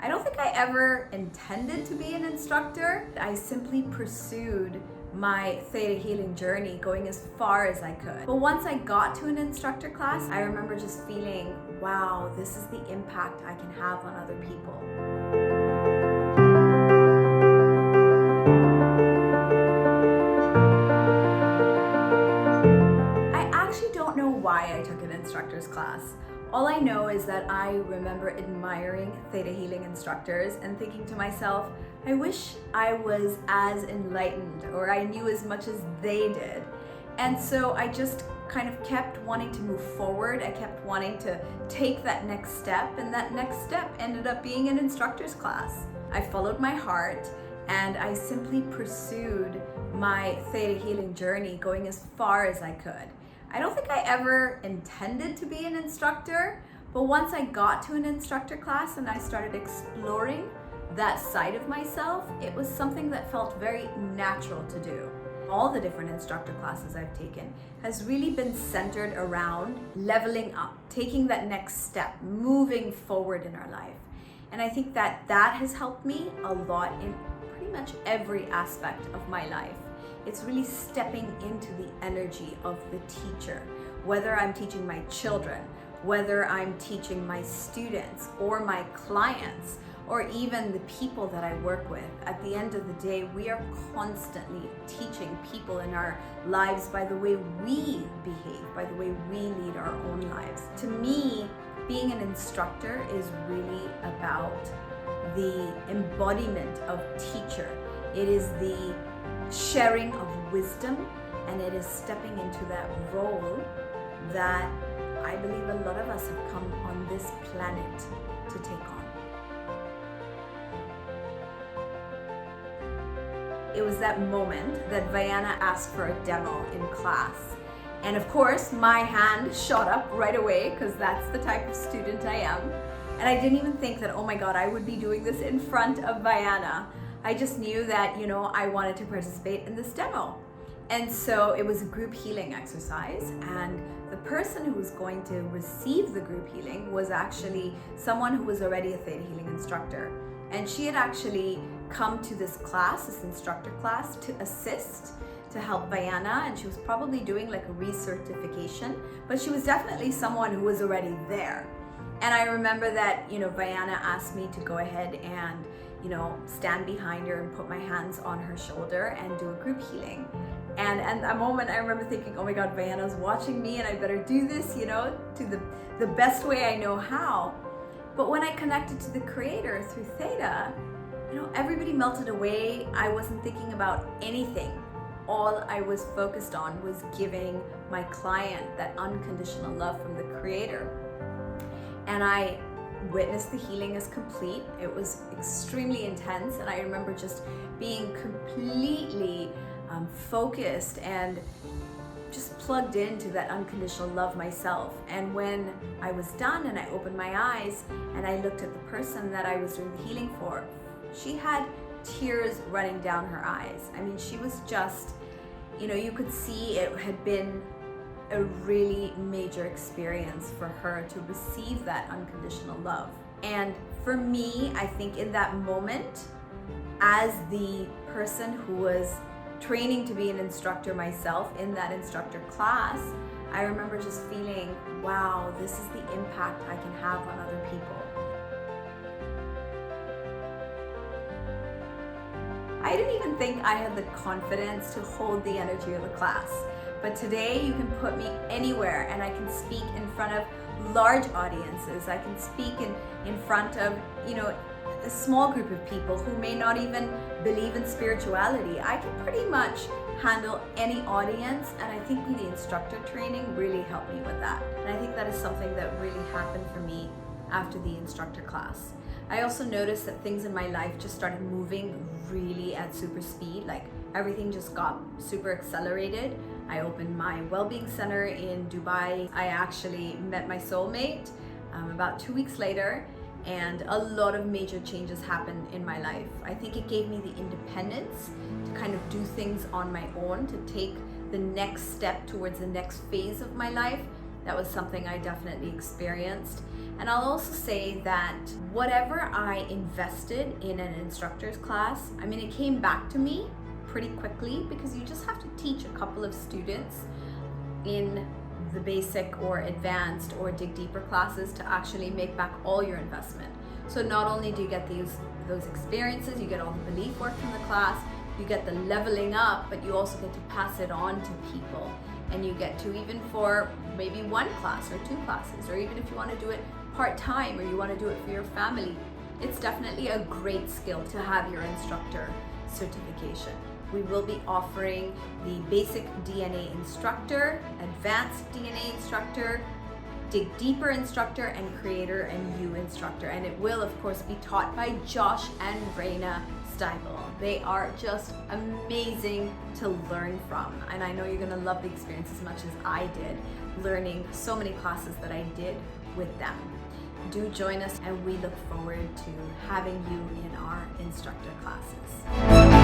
I don't think I ever intended to be an instructor. I simply pursued my theta healing journey, going as far as I could. But once I got to an instructor class, I remember just feeling, wow, this is the impact I can have on other people. I actually don't know why I took an instructor's class. All I know is that I remember admiring theta healing instructors and thinking to myself, I wish I was as enlightened or I knew as much as they did. And so I just kind of kept wanting to move forward. I kept wanting to take that next step, and that next step ended up being an instructor's class. I followed my heart and I simply pursued my theta healing journey, going as far as I could. I don't think I ever intended to be an instructor, but once I got to an instructor class and I started exploring that side of myself, it was something that felt very natural to do. All the different instructor classes I've taken has really been centered around leveling up, taking that next step, moving forward in our life. And I think that has helped me a lot in pretty much every aspect of my life. It's really stepping into the energy of the teacher, whether I'm teaching my children, whether I'm teaching my students or my clients, or even the people that I work with. At the end of the day, we are constantly teaching people in our lives by the way we behave, by the way we lead our own lives. To me, being an instructor is really about the embodiment of teacher. It is the sharing of wisdom, and it is stepping into that role that I believe a lot of us have come on this planet to take on. It was that moment that Vianna asked for a demo in class. And of course, my hand shot up right away because that's the type of student I am. And I didn't even think that, oh my God, I would be doing this in front of Vianna. I just knew that, I wanted to participate in this demo. And so it was a group healing exercise, and the person who was going to receive the group healing was actually someone who was already a theta healing instructor. And she had actually come to this class, this instructor class, to assist, to help Vianna, and she was probably doing like a recertification, but she was definitely someone who was already there. And I remember that, Vianna asked me to go ahead and stand behind her and put my hands on her shoulder and do a group healing. And at that moment, I remember thinking, oh my God, Vianna's watching me and I better do this, to the best way I know how. But when I connected to the Creator through Theta, everybody melted away. I wasn't thinking about anything. All I was focused on was giving my client that unconditional love from the Creator. And I witnessed the healing as complete. It was extremely intense, and I remember just being completely focused and just plugged into that unconditional love myself. And when I was done and I opened my eyes and I looked at the person that I was doing the healing for, she had tears running down her eyes. I mean, she was just, you could see it had been a really major experience for her to receive that unconditional love. And for me, I think in that moment, as the person who was training to be an instructor myself in that instructor class, I remember just feeling, wow, this is the impact I can have on other people. I didn't even think I had the confidence to hold the energy of a class. But today you can put me anywhere and I can speak in front of large audiences. I can speak in front of, a small group of people who may not even believe in spirituality. I can pretty much handle any audience, and I think the instructor training really helped me with that. And I think that is something that really happened for me after the instructor class. I also noticed that things in my life just started moving really at super speed. Like everything just got super accelerated. I opened my well-being center in Dubai. I actually met my soulmate about 2 weeks later, and a lot of major changes happened in my life. I think it gave me the independence to kind of do things on my own, to take the next step towards the next phase of my life that was something I definitely experienced. And I'll also say that whatever I invested in an instructor's class, I mean, it came back to me pretty quickly, because you just have to teach a couple of students in the basic or advanced or dig deeper classes to actually make back all your investment. So not only do you get those experiences, you get all the belief work in the class, you get the leveling up, but you also get to pass it on to people. And you get to, even for maybe one class or two classes, or even if you want to do it part-time or you want to do it for your family, it's definitely a great skill to have your instructor certification. We will be offering the Basic DNA Instructor, Advanced DNA Instructor, Dig Deeper Instructor, and Creator and You Instructor. And it will, of course, be taught by Josh and Raena Stibal. They are just amazing to learn from. And I know you're gonna love the experience as much as I did, learning so many classes that I did with them. Do join us, and we look forward to having you in our instructor classes.